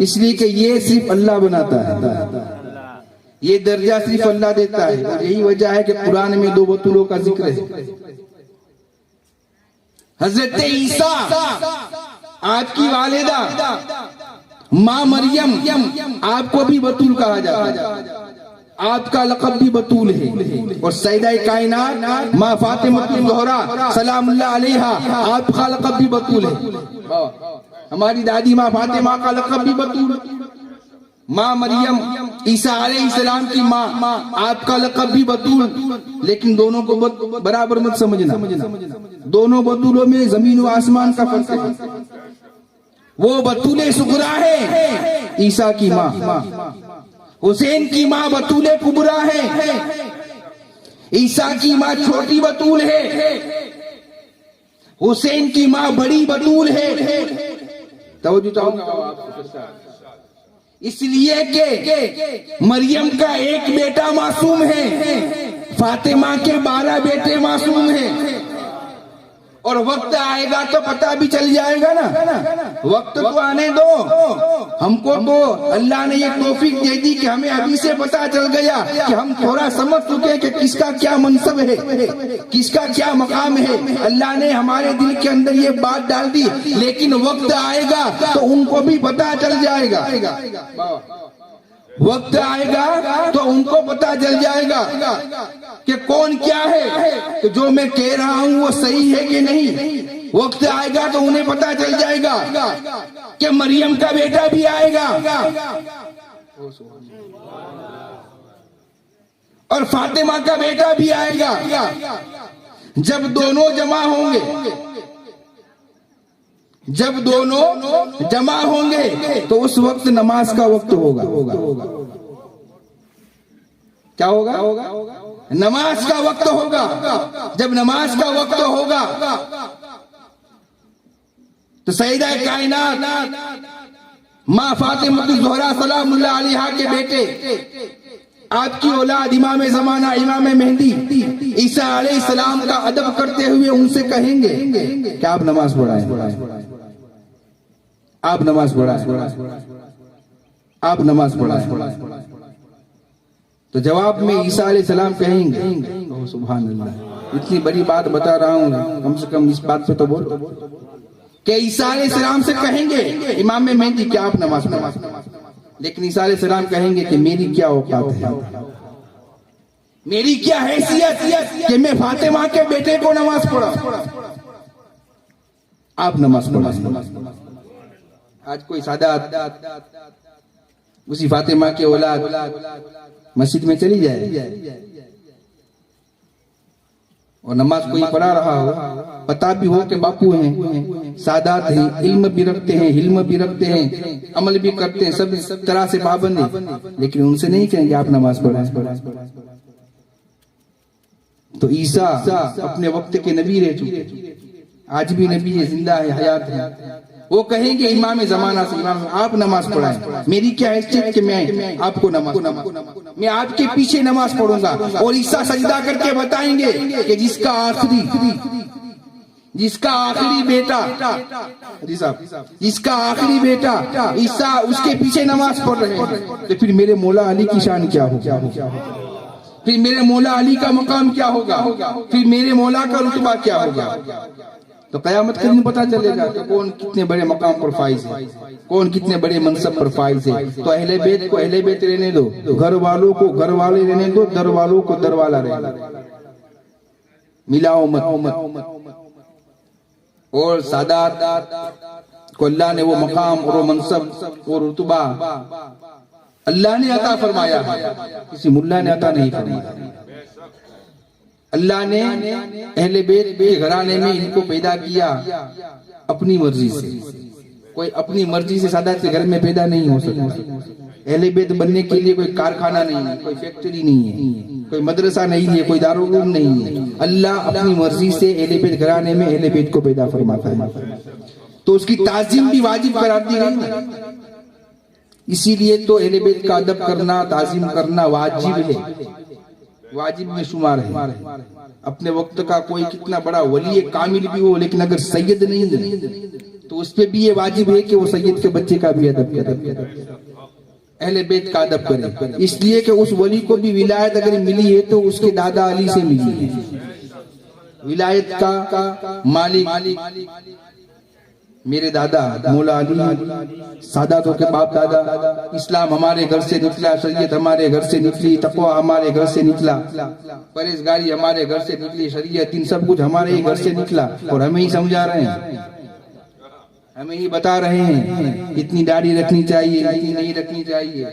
इसलिए कि ये सिर्फ अल्लाह बनाता है, ये दर्जा सिर्फ अल्लाह देता है। और यही वजह है कि कुरान में 2 बतूलों का जिक्र है। हजरत ईसा आपकी वालिदा माँ मरियम, आपको भी बतूल कहा जाता है, आपका लक़ब भी बतूल है। और सैयदा कायनात माँ फातिमा ज़ोहरा सलामुल्लाह अलैहा, आपका लक़ब भी बतूल है। हमारी दादी माँ फातिमा का लक़ब भी बतूल। माँ मरियम ईसा अलैहिस्सलाम की माँ, आपका लक़ब भी बतूल। लेकिन दोनों को बराबर मत समझना, दोनों बतूलों में जमीन व आसमान का फर्क है। वो बतूले सुगरा है ईसा की माँ, हुसैन की माँ बतूले कुबरा है, ईसा की माँ छोटी बतूल है, हुसैन की माँ बड़ी बतूल है। तवज्जो चाहूंगा, इसलिए कि मरियम का एक बेटा मासूम है, फातिमा के 12 बेटे मासूम हैं। और वक्त आएगा तो पता भी चल जाएगा ना, वक्त तो आने दो हमको। तो अल्लाह ने ये तौफीक दे दी कि हमें अभी से पता चल गया कि हम थोड़ा समझ चुके कि किसका क्या मनसब है, किसका क्या मकाम है। अल्लाह ने हमारे दिल के अंदर ये बात डाल दी, लेकिन वक्त आएगा तो उनको भी पता चल जाएगा, वक्त आएगा तो उनको पता चल जाएगा कि कौन क्या है, कि जो मैं कह रहा हूं वो सही है कि नहीं। वक्त आएगा तो उन्हें पता चल जाएगा कि मरियम का बेटा भी आएगा और फातिमा का बेटा भी आएगा। जब दोनों जमा होंगे, जब दोनों जमा होंगे तो उस वक्त नमाज का वक्त होगा। क्या होगा? नमाज का वक्त होगा। जब नमाज का वक्त होगा तो सैयदा कायनात माँ फातिमा ज़ोहरा सलामुल्लाह अलैहा के बेटे आपकी औलाद इमाम ज़माना इमाम मेहदी ईसा अलैहिस्सलाम का अदब करते हुए उनसे कहेंगे कि आप नमाज पढ़ाएं, आप नमाज पढ़ाएं, आप नमाज पढ़ाएं। तो जवाब में ईसा अलैहिस्सलाम कहेंगे, ओह सुभान अल्लाह, इतनी बड़ी बात बता रहा हूं, कम से कम इस बात पे तो बोलो कि ईसा अलैहिस्सलाम से कहेंगे इमाम मेहदी क्या आप नमाज पढ़ाएं। लेकिन ईसा अलैहिस्सलाम कहेंगे कि मेरी क्या औकात है, मेरी क्या हैसियत कि मैं फातिमा के बेटे को नमाज पढ़ा, आप नमाज पढ़ा। आज कोई सादा उसी फातिमा के औलाद मस्जिद में चली जाए और नमाज कोई पढ़ा रहा हो, पता भी हो कि बापू हैं, सादात हैं, इल्म भी रखते हैं, हिल्म भी रखते हैं, अमल भी करते हैं, सब तरह से पाबंद है, लेकिन उनसे नहीं कहेंगे आप नमाज पढ़ाएं। तो ईसा अपने वक्त के नबी रह चुके, आज भी नबी है, जिंदा है, हयात है। वो कहेंगे इमाम ज़माना से, इमाम आप नमाज पढ़ाएं, मेरी क्या हैसियत कि मैं आपको नमाज, मैं आपके पीछे नमाज पढ़ूंगा। और ईसा सजदा करके बताएंगे कि जिसका आखिरी बेटा जिसका आखिरी बेटा ईसा उसके पीछे नमाज पढ़ रहे हैं, तो फिर मेरे मौला अली की शान क्या होगा, फिर मेरे मौला अली का मकाम क्या होगा, फिर मेरे मौला का रुतबा क्या होगा। तो कयामत के दिन पता चलेगा कि कौन कितने बड़े मकाम पर फाइज है, कौन कितने बड़े मनसब पर फाइज है। तो अहले बैत को अहले बैत रहने दो, घर वालों को घर वाले रहने दो, दर वालों को दर वाला रहने दो, मिलाओ मत। और सादात को अल्लाह ने वो मकाम और वो मनसब और रुतबा अल्लाह ने अता फरमाया है, किसी मुल्ला ने अता नहीं फरमाया। अल्लाह ने अहले बैत के घराने में इनको पैदा किया अपनी मर्जी से, कोई अपनी मर्जी से सादात के घर में पैदा नहीं हो सकता। अहले बैत बनने के लिए कोई कारखाना नहीं है, कोई फैक्ट्री नहीं है, कोई मदरसा नहीं है, कोई दारुल उलूम नहीं है। अल्लाह अपनी मर्जी से अहले बैत घराने में अहले बैत को पैदा फरमाता है, तो उसकी ताजीम भी वाजिब करार दी गई ना। इसीलिए तो अहले बैत का अदब करना, ताजीम करना वाजिब है, वाजिब में शुमार है। अपने वक्त का कोई कितना बड़ा वली कामिल भी हो, लेकिन अगर सैयद नहीं है तो उस पे भी ये वाजिब है कि वो सैयद के बच्चे का भी अदब करे, अहले बैत का अदब करे। इसलिए कि उस वली को भी विलायत अगर मिली है तो उसके दादा अली से मिली है। विलायत का मालिक मेरे दादा मौला अली, सादातों के बाप दादा। इस्लाम हमारे घर से निकला, शरीयत हमारे घर से निकली, तकवा हमारे घर से निकला, परहेजगारी हमारे घर से निकली, शरीयत इन सब कुछ हमारे ही घर से निकला। और हमें ही समझा रहे हैं, हमें ही बता रहे हैं इतनी दाढ़ी रखनी चाहिए, इतनी नहीं रखनी चाहिए,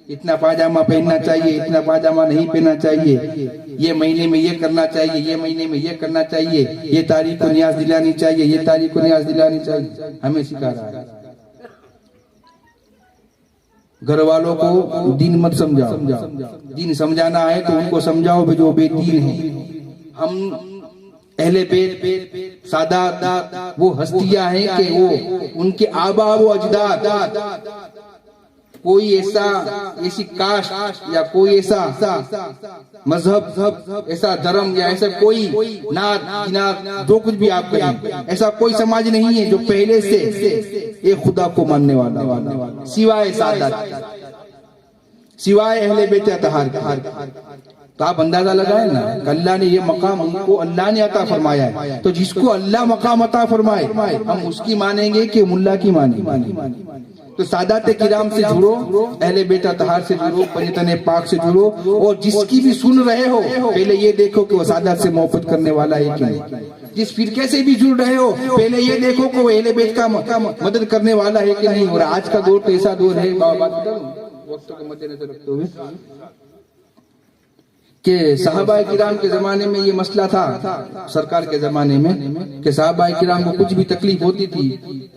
इतना पाजामा पहनना चाहिए, इतना पाजामा नहीं पहनना चाहिए, ये महीने में ये करना चाहिए, ये महीने में ये करना चाहिए, ये तारीख को न्याज दिलानी चाहिए, ये तारीख को न्याज दिलानी चाहिए। हमें सिखा रहा है। घर वालों को दीन मत समझाओ, दीन समझाना है तो उनको समझाओ जो बेदीन है। हम अहले बैत सादात वो हस्तियां हैं कि वो उनके आबा व अजदाद, कोई ऐसी कास्ट या कोई ऐसा मजहब, ऐसा धर्म या ऐसा कोई नात जो कुछ भी आप करें, ऐसा कोई समाज नहीं है जो पहले से एक खुदा को मानने वाला, सिवाय सादात, सिवाय अहले बैत अतहार। तो आप अंदाजा लगाए ना, अल्लाह ने ये मकाम उनको अल्लाह ने अता फरमाया है, तो जिसको अल्लाह मकाम अता फरमाए हम उसकी मानेंगे कि मुल्ला की मानेंगे। तो सादात किराम से जुड़ो, अहले बैत अतहार से जुड़ो, पंजतन पाक से जुड़ो, और जिसकी भी सुन रहे हो पहले ये देखो कि वो सादात से मोहब्बत करने वाला है कि नहीं। जिस फिरके से भी जुड़ रहे हो पहले ये देखो कि वो अहले बैत का मदद करने वाला है कि नहीं। और आज का दौर तो ऐसा दौर है, वक्त को मद्देनजर रखते हुए, कि सहाबा किराम के जमाने में ये मसला था, सरकार के जमाने में, कि सहाबा किराम को कुछ भी तकलीफ होती थी,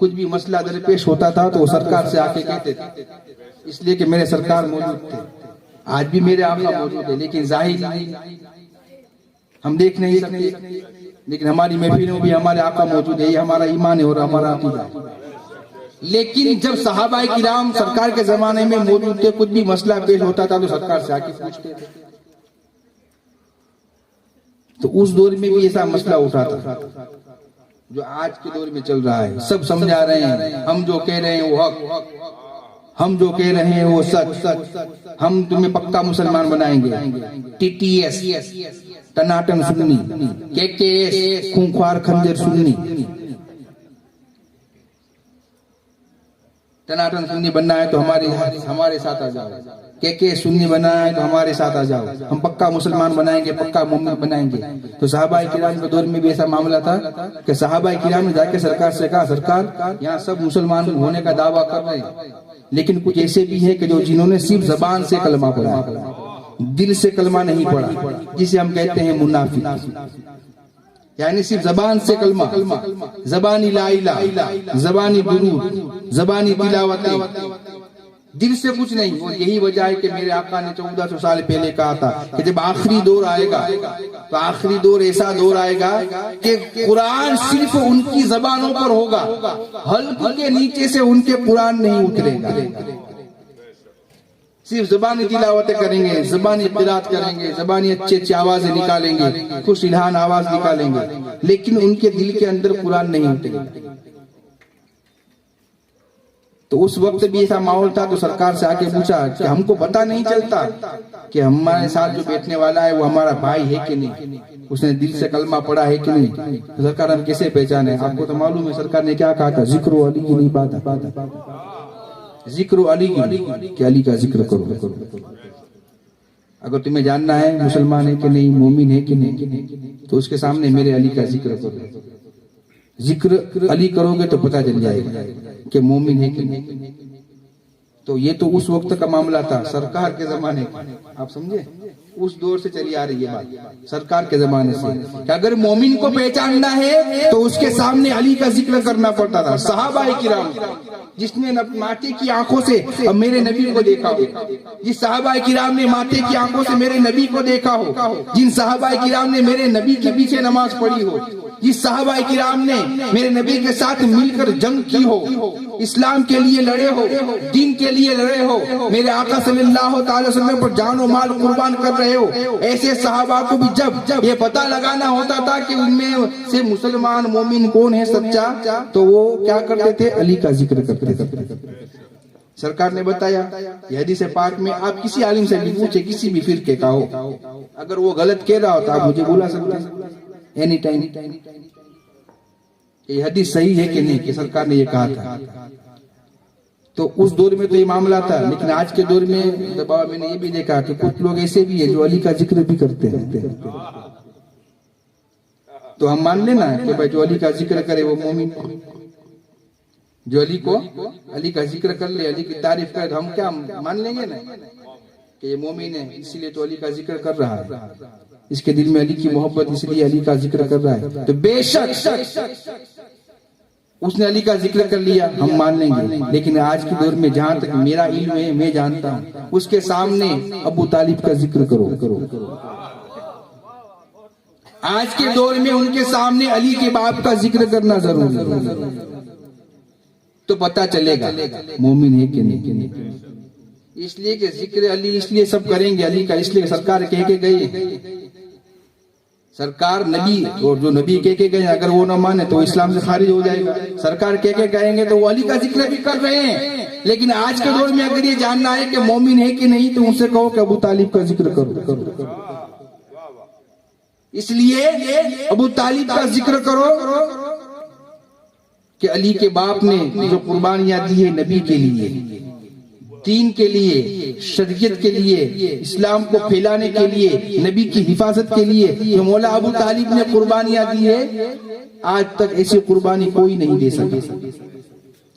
कुछ भी मसला दरपेश होता था तो वो सरकार से आके कहते थे, इसलिए कि मेरे सरकार मौजूद थे। आज भी मेरे आका मौजूद है, लेकिन जाहिर हम देख नहीं सकते, लेकिन हमारी महफिल में भी हमारे आका मौजूद है। ये हमारा ईमान है और हमारा अकीदा है। लेकिन जब सहाबाए किराम सरकार के जमाने में मौजूद थे, कुछ भी मसला पेश होता था तो सरकार से आके पूछते थे। तो उस दौर में भी ऐसा मसला उठा था जो आज के दौर में चल रहा है। सब समझा रहे हैं, हम जो कह रहे हैं वो हक, हम जो कह रहे हैं वो सच, हम तुम्हें पक्का मुसलमान बनाएंगे। TTS टनाटन सुन्नी, KKS खूंखार खंजर सुन्नी, टनाटन सुन्नी बनना है तो हमारे साथ आ जाओ, KK सुन्नी बनना है तो हमारे साथ आ जाओ, हम पक्का मुसलमान बनाएंगे, पक्का मोमिन बनाएंगे। तो सहाबाए किराम के दौर में भी ऐसा मामला था कि सहाबाए किराम ने जाके सरकार से कहा, सरकार यहाँ सब मुसलमान होने का दावा कर रहे हैं, लेकिन कुछ ऐसे भी है कि जो जिन्होंने सिर्फ जबान से कलमा पढ़ा, दिल से कलमा नहीं पढ़ा, जिसे हम कहते हैं मुनाफिक। यानी सिर्फ जबान से कलमा, जबानी ला इलाहा, जबानी दुरूद, जबानी तिलावत, दिल से कुछ नहीं। और यही वजह है कि मेरे आका ने 1400 साल पहले कहा था कि जब आखिरी दौर आएगा तो आखिरी दौर ऐसा दौर आएगा कि कुरान सिर्फ उनकी जबानों पर होगा, हल्क के नीचे से उनके कुरान नहीं उतरेगा। सिर्फ जबानी तिलावतें करेंगे, जबानी क़िरात करेंगे, जबानी अच्छी अच्छी आवाजें निकालेंगे, खुश इल्हान आवाज निकालेंगे, लेकिन उनके दिल के अंदर कुरान नहीं उतरेगा। तो उस वक्त भी ऐसा माहौल था। तो सरकार से आके पूछा कि हमको पता नहीं चलता कि हमारे साथ जो बैठने वाला है वो हमारा भाई है कि नहीं, उसने दिल से कलमा पढ़ा है कि नहीं। तो सरकार हम कैसे पहचाने? आपको तो मालूम है सरकार ने क्या कहा था, जिक्र अली की नहीं बात, जिक्र अली की, अली का जिक्र करो। अगर तुम्हें जानना है मुसलमान है कि नहीं, मोमिन है कि नहीं, तो उसके सामने मेरे अली का जिक्र करो। जिक्र अली करोगे तो पता चल जाएगा कि मोमिन है कि नहीं। तो ये तो उस वक्त का मामला था, सरकार के जमाने का, आप समझे, उस दौर से चली आ रही है बात, सरकार के जमाने से कि अगर मोमिन को पहचानना है तो उसके सामने अली का जिक्र करना पड़ता था। सहाबाए किराम जिसने माथे की आंखों से मेरे नबी को देखा हो, जिस सहाबाए किराम ने माथे की आंखों से मेरे नबी को देखा हो, जिन सहाबाए किराम ने मेरे नबी के पीछे नमाज पढ़ी हो, जिस सहाबाए किराम ने मेरे नबी के साथ मिलकर जंग की हो, इस्लाम के लिए लड़े हो, दीन के लिए लड़े हो, मेरे आका सल्लल्लाहु अलैहि वसल्लम पर जान और माल कुर्बान कर रहे हो, ऐसे सहाबा को भी जब ये पता लगाना होता था कि उनमें से मुसलमान मोमिन कौन है सच्चा, तो वो क्या करते थे, अली का जिक्र करते थे। सरकार ने बताया ये हदीस पाक में, आप किसी आलिम से भी पूछे, किसी भी फिरके का हो, अगर वो गलत कह रहा हो तो आप मुझे बुला सकते हैं एनी टाइम, ये हदीस सही है कि नहीं कि सरकार ने ये कहा था। तो उस दौर में तो ये मामला था, लेकिन आज के दौर में तो बाबा मैंने ये भी देखा कि कुछ लोग ऐसे भी है जो अली का जिक्र भी करते हैं। तो हम मान लेना कि भाई जो अली का जिक्र करे वो मोमिन, जो अली का जिक्र कर ले, अली की तारीफ करे, तो हम क्या मान लेंगे ना कि ये मोमिन है, इसीलिए तो अली का जिक्र कर रहा है, इसके दिल में अली की मोहब्बत, इसलिए अली का जिक्र कर रहा है। तो बेशक उसने अली का जिक्र कर लिया, हम मान लेंगे। लेकिन आज के दौर में जहां तक मेरा इल्म है, मैं जानता हूं, उसके सामने अबू तालिब का जिक्र करो। आज के दौर में उनके सामने अली के बाप का जिक्र करना जरूरी है, तो पता चलेगा मोमिन है कि नहीं। इसलिए कि जिक्र अली इसलिए सब करेंगे अली का, इसलिए सरकार कह के गई, सरकार नबी और जो नबी कह के गए अगर वो न माने तो इस्लाम से खारिज हो जाएगा। सरकार कह के कहेंगे तो वो अली का जिक्र भी कर रहे हैं, लेकिन आज के दौर में अगर ये जानना है कि मोमिन है कि नहीं तो उनसे कहो कि अबू तालिब का जिक्र करो। इसलिए अबू तालिब का जिक्र करो कि अली के बाप ने जो कुर्बानियां दी है नबी के लिए, दीन के लिए, शरीयत के लिए, इस्लाम को फैलाने के लिए, नबी की हिफाजत के लिए जो मौला अबू तालिब ने कुर्बानियां दी है, आज तक ऐसी कुर्बानी कोई नहीं दे सका।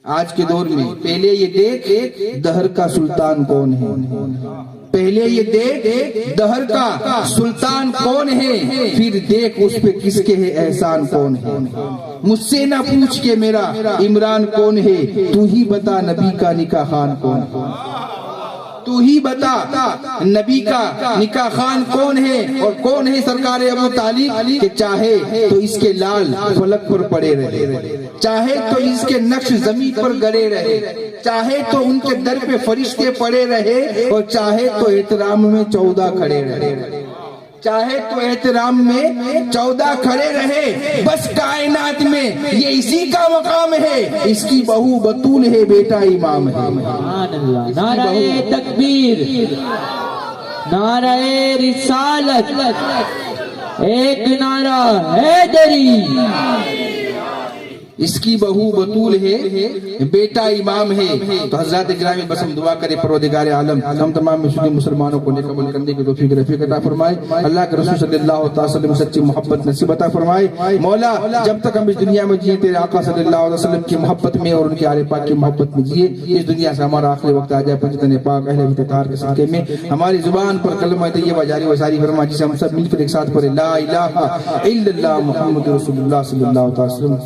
आज के दौर में पहले ये देख दहर का सुल्तान कौन है, पहले ये देख दहर का सुल्तान कौन है, फिर देख उस पे किसके है एहसान कौन है। मुझसे ना पूछ के मेरा इमरान कौन है, तू ही बता नबी का निकाह खान कौन है। तू ही बता नबी का निकाह खान कौन है और कौन है सरकार अबू तालिब के चाहे तो इसके लाल फलक पर पड़े रहे, चाहे तो इसके नक्श जमीन पर गड़े रहे, चाहे तो उनके दर पे फरिश्ते पड़े रहे और चाहे तो एहतराम में 14 खड़े रहे, चाहे तो एहतराम में 14 खड़े रहे। बस कायनात में ये इसी का मकाम है, इसकी बहू बतूल है, बेटा इमाम है। नाराए तकबीर, नाराए रिसालत, एक नारा हैदरी। इसकी बहू बतूल है, बेटा इमाम है। तो हजरत गिरामी बस हम दुआ करें परवरदिगार आलम हम तमाम मुसलमानों को कबूल करने की तौफीक रफीक अता फरमाए। अल्लाह के रसूल सल्लल्लाहु अलैहि वसल्लम सच्ची मोहब्बत नसीब अता फरमाए। मौला जब तक हम इस दुनिया में जिए तेरे आका सल्लल्लाहु अलैहि वसल्लम की मोहब्बत में और उनके आले पाक की मोहब्बत में जिए। इस दुनिया से हमारा आखिरी वक्त आ जाए पंजतन पाक अहले इत्तिहार के सदके में हमारी जुबान पर कलमा तैयबा जारी व सारी फरमा, जिसे हम सब मिलकर एक साथ पढ़े ला इलाहा इल्लल्लाह मुहम्मदुर रसूलुल्लाह सल्लल्लाहु अलैहि वसल्लम।